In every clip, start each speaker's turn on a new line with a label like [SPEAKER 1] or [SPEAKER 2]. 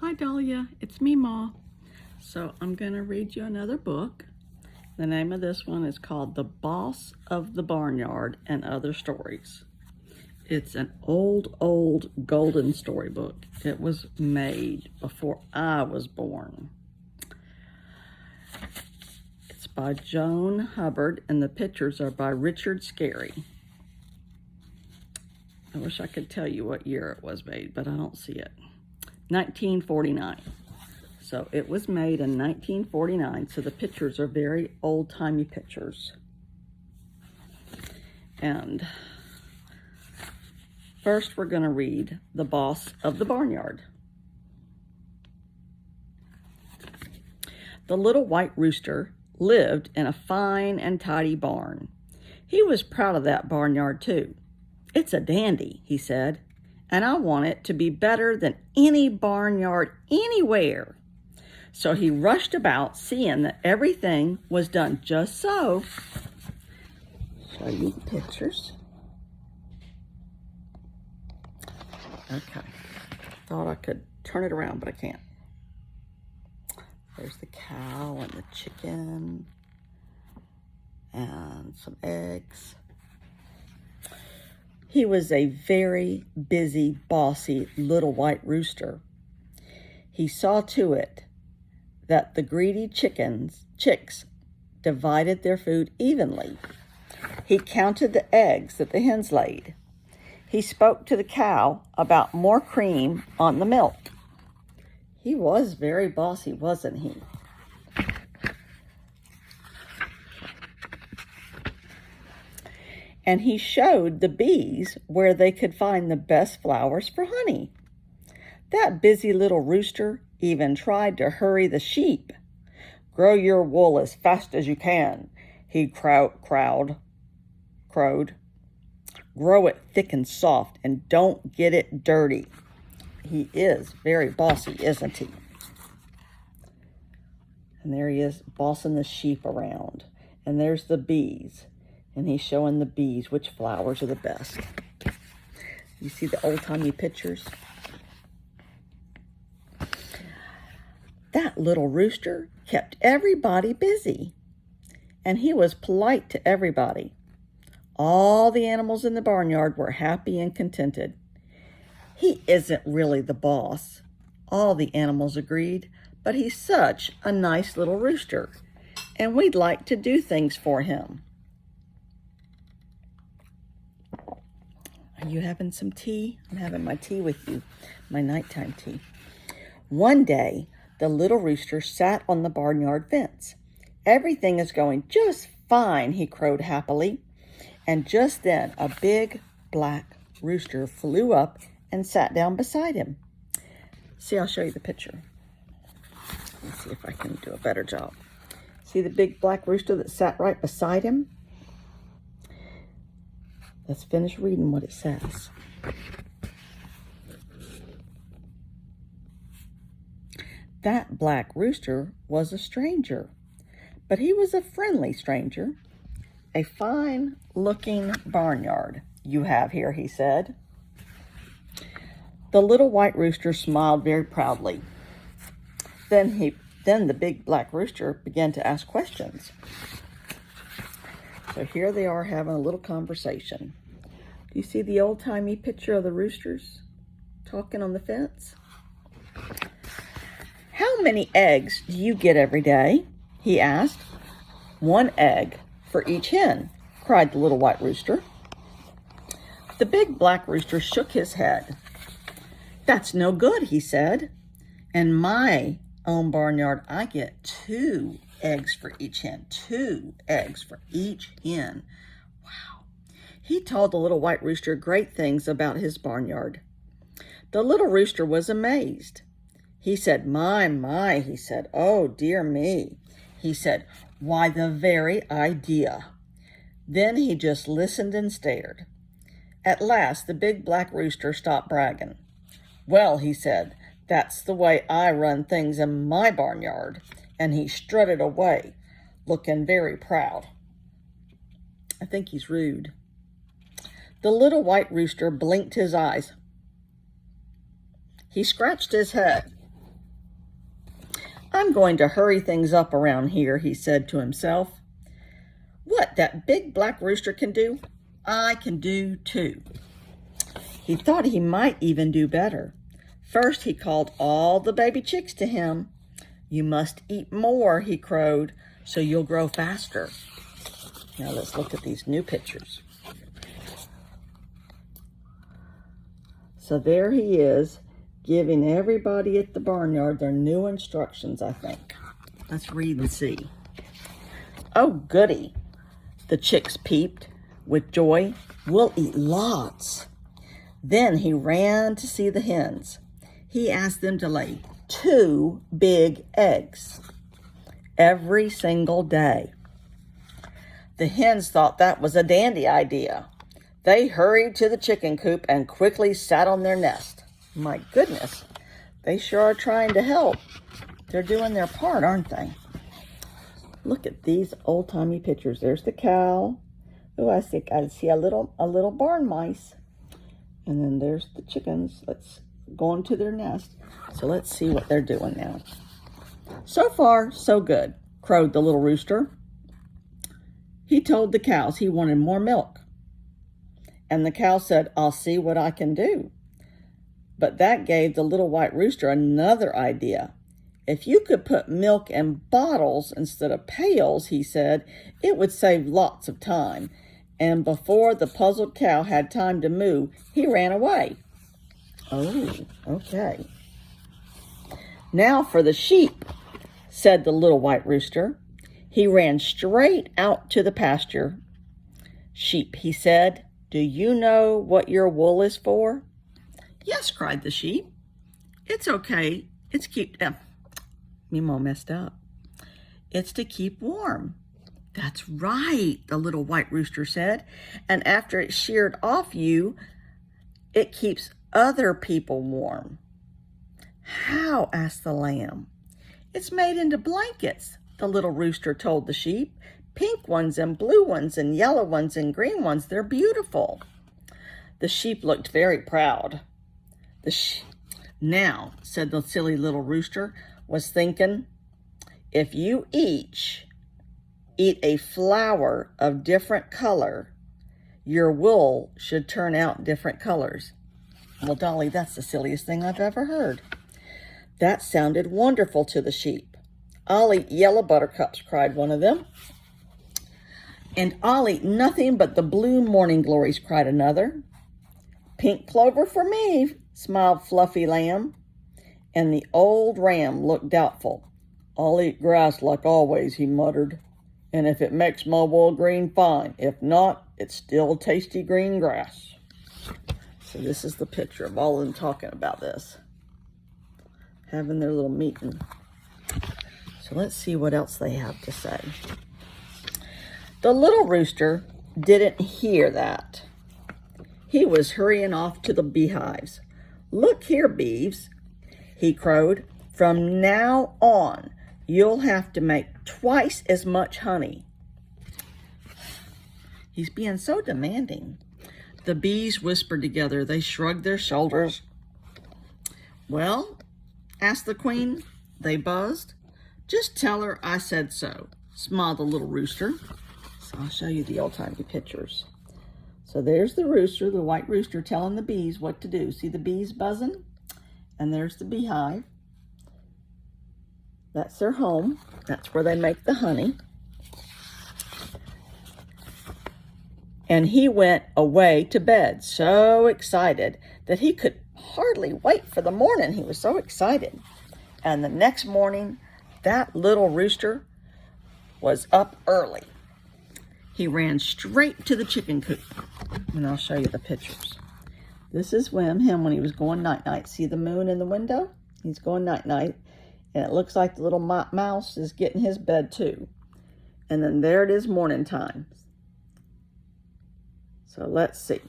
[SPEAKER 1] Hi Dahlia, it's MeeMaw. So I'm going to read you another book. The name of this one is called The Boss of the Barnyard and Other Stories. It's an old golden storybook. It was made before I was born. It's by Joan Hubbard and the pictures are by Richard Scarry. I wish I could tell you what year it was made, but I don't see it. 1949. So it was made in 1949, so the pictures are very old-timey pictures. And first we're going to read The Boss of the Barnyard. The little white rooster lived in a fine and tidy barn. He was proud of that barnyard too. "It's a dandy," he said, "and I want it to be better than any barnyard anywhere." So he rushed about seeing that everything was done just so. Show you the pictures. Okay. Thought I could turn it around, but I can't. There's the cow and the chicken and some eggs. He was a very busy, bossy little white rooster. He saw to it that the greedy chicks divided their food evenly. He counted the eggs that the hens laid. He spoke to the cow about more cream on the milk. He was very bossy, wasn't he? And he showed the bees where they could find the best flowers for honey. That busy little rooster even tried to hurry the sheep. "Grow your wool as fast as you can," he crowed. "Grow it thick and soft and don't get it dirty." He is very bossy, isn't he? And there he is bossing the sheep around. And there's the bees. And he's showing the bees which flowers are the best. You see the old-timey pictures? That little rooster kept everybody busy. And he was polite to everybody. All the animals in the barnyard were happy and contented. "He isn't really the boss," all the animals agreed, "but he's such a nice little rooster, and we'd like to do things for him." Are you having some tea? I'm having my tea with you, my nighttime tea. One day, the little rooster sat on the barnyard fence. "Everything is going just fine," he crowed happily. And just then, a big black rooster flew up and sat down beside him. See, I'll show you the picture. Let's see if I can do a better job. See the big black rooster that sat right beside him? Let's finish reading what it says. That black rooster was a stranger, but he was a friendly stranger. "A fine-looking barnyard you have here," he said. The little white rooster smiled very proudly. Then the big black rooster began to ask questions. So here they are having a little conversation. Do you see the old-timey picture of the roosters talking on the fence? "How many eggs do you get every day?" he asked. "1 egg for each hen," cried the little white rooster. The big black rooster shook his head. "That's no good," he said. "In my own barnyard, I get 2 eggs for each hen. 2 eggs for each hen." Wow. He told the little white rooster great things about his barnyard. The little rooster was amazed. He said, My, he said, "Oh, dear me." He said, "Why, the very idea." Then he just listened and stared. At last, the big black rooster stopped bragging. "Well," he said, "that's the way I run things in my barnyard." And he strutted away, looking very proud. I think he's rude. The little white rooster blinked his eyes. He scratched his head. I'm going to hurry things up around here, he said to himself. What that big black rooster can do, I can do too. He thought he might even do better. First, he called all the baby chicks to him. You must eat more, he crowed, so you'll grow faster. Now let's look at these new pictures. So there he is, giving everybody at the barnyard their new instructions, I think. Let's read and see. Oh, goody, the chicks peeped with joy. We'll eat lots. Then he ran to see the hens. He asked them to lay 2 big eggs every single day. The hens thought that was a dandy idea. They hurried to the chicken coop and quickly sat on their nest. My goodness, they sure are trying to help. They're doing their part, aren't they? Look at these old-timey pictures. There's the cow. Oh, I see a little barn mice. And then there's the chickens. Let's go into their nest. So let's see what they're doing now. So far, so good, crowed the little rooster. He told the cows he wanted more milk. And the cow said, I'll see what I can do. But that gave the little white rooster another idea. If you could put milk in bottles instead of pails, he said, it would save lots of time. And before the puzzled cow had time to moo, he ran away. Oh, okay. Now for the sheep, said the little white rooster. He ran straight out to the pasture. Sheep, he said, do you know what your wool is for? Yes, cried the sheep. It's okay. It's keep... MeeMaw messed up. It's to keep warm. That's right, the little white rooster said. And after it's sheared off you, it keeps other people warm. How? Asked the lamb. It's made into blankets, the little rooster told the sheep. Pink ones and blue ones and yellow ones and green ones. They're beautiful. The sheep looked very proud. Now, said the silly little rooster, was thinking, if you each eat a flower of different color, your wool should turn out different colors. Well, Dolly, that's the silliest thing I've ever heard. That sounded wonderful to the sheep. I'll eat yellow buttercups, cried one of them. And I'll eat nothing but the blue morning glories, cried another. Pink clover for me, smiled Fluffy Lamb. And the old ram looked doubtful. I'll eat grass like always, he muttered. And if it makes my wool green, fine. If not, it's still tasty green grass. So this is the picture of all of them talking about this. Having their little meeting. So let's see what else they have to say. The little rooster didn't hear that. He was hurrying off to the beehives. Look here, beeves, he crowed. From now on, you'll have to make twice as much honey. He's being so demanding. The bees whispered together. They shrugged their shoulders. Well, asked the queen. They buzzed. Just tell her I said so, smiled the little rooster. So I'll show you the old-timey pictures. So there's the rooster, the white rooster, telling the bees what to do. See the bees buzzing? And there's the beehive. That's their home. That's where they make the honey. And he went away to bed, so excited that he could hardly wait for the morning. He was so excited. And the next morning, that little rooster was up early. He ran straight to the chicken coop. And I'll show you the pictures. This is him when he was going night-night. See the moon in the window? He's going night-night. And it looks like the little mouse is getting his bed too. And then there it is morning time. So let's see.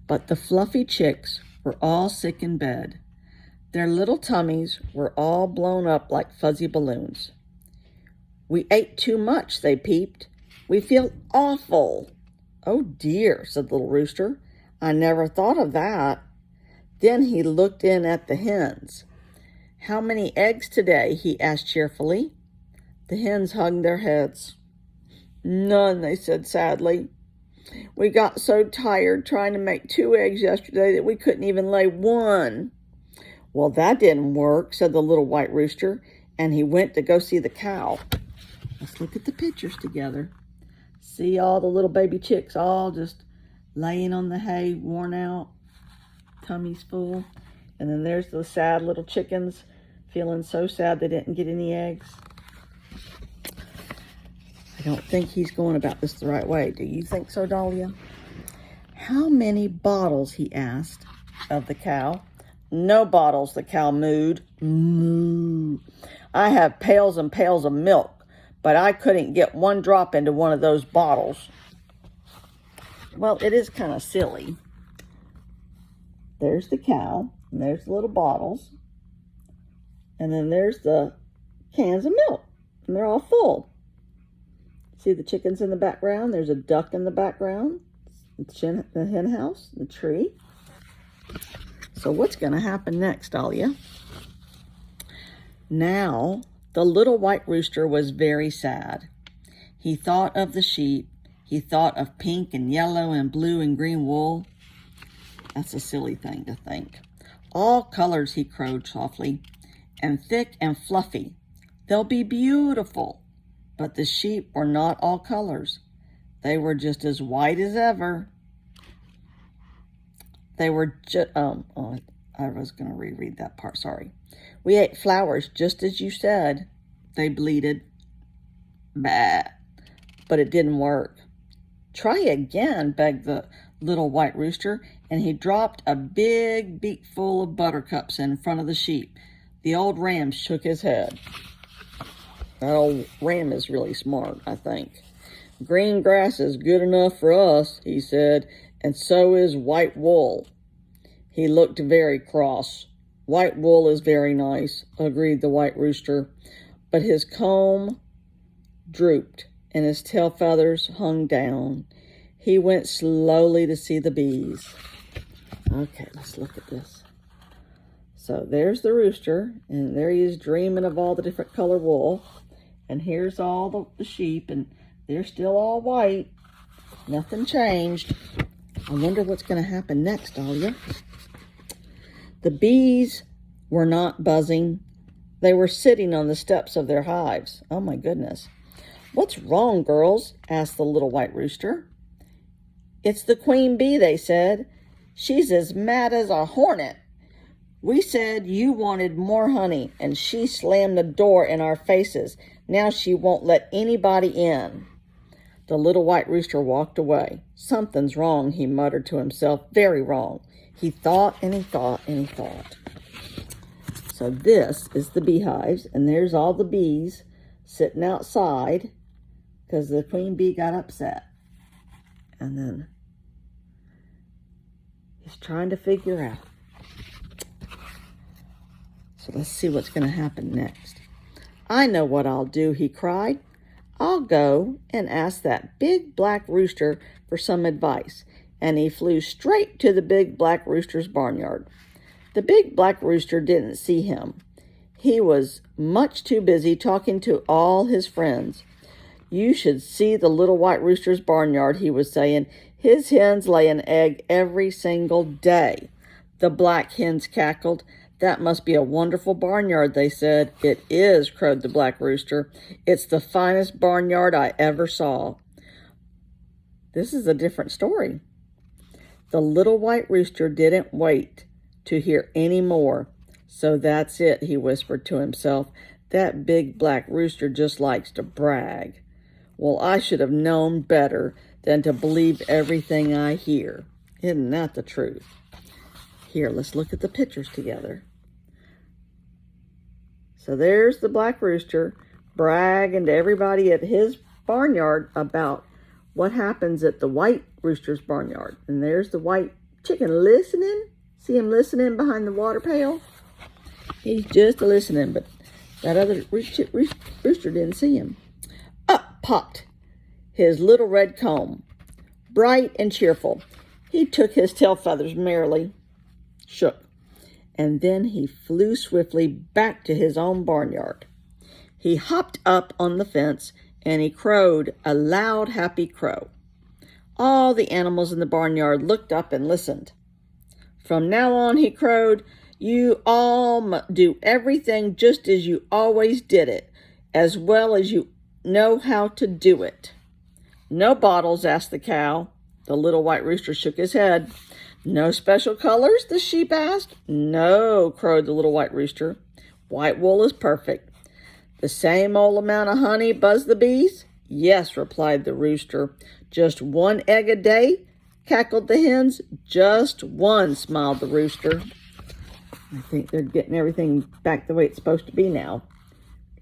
[SPEAKER 1] But the fluffy chicks were all sick in bed. Their little tummies were all blown up like fuzzy balloons. We ate too much, they peeped. We feel awful. Oh dear, said the little rooster. I never thought of that. Then he looked in at the hens. How many eggs today? He asked cheerfully. The hens hung their heads. None, they said sadly. We got so tired trying to make 2 eggs yesterday that we couldn't even lay 1. Well, that didn't work, said the little white rooster, and he went to go see the cow. Let's look at the pictures together. See all the little baby chicks all just laying on the hay, worn out, tummies full. And then there's the sad little chickens feeling so sad they didn't get any eggs. I don't think he's going about this the right way. Do you think so, Dahlia? How many bottles, he asked of the cow. No bottles, the cow mooed. Moo. I have pails and pails of milk, but I couldn't get 1 drop into one of those bottles. Well, it is kind of silly. There's the cow, and there's the little bottles, and then there's the cans of milk, and they're all full. See the chickens in the background? There's a duck in the background, the hen house, the tree. So what's going to happen next, Dahlia? Now, the little white rooster was very sad. He thought of the sheep. He thought of pink and yellow and blue and green wool. That's a silly thing to think. All colors, he crowed softly, and thick and fluffy. They'll be beautiful. But the sheep were not all colors. They were just as white as ever. They were just, I was going to reread that part, sorry. We ate flowers just as you said, they bleated. Bah. But it didn't work. Try again, begged the little white rooster, and he dropped a big beakful of buttercups in front of the sheep. The old ram shook his head. That old ram is really smart, I think. Green grass is good enough for us, he said, and so is white wool. He looked very cross. White wool is very nice, agreed the white rooster, but his comb drooped and his tail feathers hung down. He went slowly to see the bees. Okay, let's look at this. So there's the rooster, and there he is dreaming of all the different color wool. And here's all the sheep, and they're still all white. Nothing changed. I wonder what's going to happen next, Dahlia. The bees were not buzzing. They were sitting on the steps of their hives. Oh, my goodness. What's wrong, girls? Asked the little white rooster. It's the queen bee, they said. She's as mad as a hornet. We said you wanted more honey, and she slammed the door in our faces. Now she won't let anybody in. The little white rooster walked away. Something's wrong, he muttered to himself. Very wrong. He thought and he thought and he thought. So this is the beehives, and there's all the bees sitting outside because the queen bee got upset. And then he's trying to figure out. So let's see what's going to happen next. I know what I'll do, he cried. I'll go and ask that big black rooster for some advice. And he flew straight to the big black rooster's barnyard. The big black rooster didn't see him. He was much too busy talking to all his friends. You should see the little white rooster's barnyard, he was saying. His hens lay an egg every single day. The black hens cackled. That must be a wonderful barnyard, they said. It is, crowed the black rooster. It's the finest barnyard I ever saw. This is a different story. The little white rooster didn't wait to hear any more. So that's it, he whispered to himself. That big black rooster just likes to brag. Well, I should have known better than to believe everything I hear. Isn't that the truth? Here, let's look at the pictures together. So there's the black rooster bragging to everybody at his barnyard about what happens at the white rooster's barnyard. And there's the white chicken listening. See him listening behind the water pail? He's just listening, but that other rooster didn't see him. Up popped his little red comb, bright and cheerful. He took his tail feathers merrily, shook, and then he flew swiftly back to his own barnyard. He hopped up on the fence and he crowed a loud, happy crow. All the animals in the barnyard looked up and listened. From now on, he crowed, you all do everything just as you always did it, as well as you know how to do it. No bottles, asked the cow. The little white rooster shook his head. No special colors, the sheep asked. No, crowed the little white rooster. White wool is perfect. The same old amount of honey, buzzed the bees. Yes, replied the rooster. Just one egg a day, cackled the hens. Just one, smiled the rooster. I think they're getting everything back the way it's supposed to be now.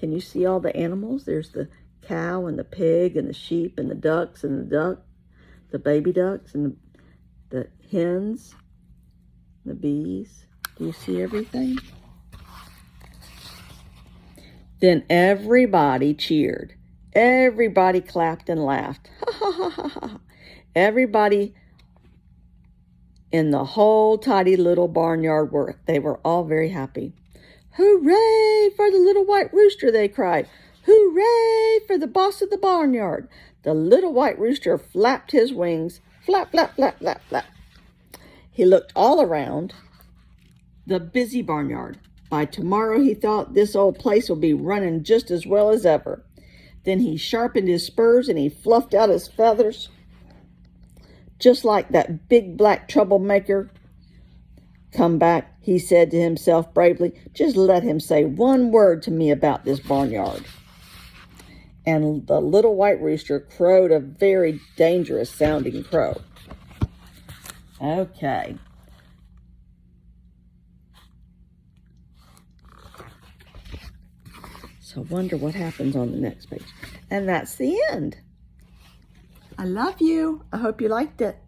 [SPEAKER 1] Can you see all the animals? There's the cow and the pig and the sheep and the ducks and the baby ducks and the hens, the bees. Do you see everything? Then everybody cheered. Everybody clapped and laughed. Ha ha ha ha ha. Everybody in the whole tidy little barnyard they were all very happy. Hooray for the little white rooster, they cried. Hooray for the boss of the barnyard. The little white rooster flapped his wings. Flap, flap, flap, flap, flap. He looked all around the busy barnyard. By tomorrow, he thought, this old place will be running just as well as ever. Then he sharpened his spurs and he fluffed out his feathers. Just like that big black troublemaker. Come back, he said to himself bravely. Just let him say one word to me about this barnyard. And the little white rooster crowed a very dangerous sounding crow. Okay. So wonder what happens on the next page. And that's the end. I love you. I hope you liked it.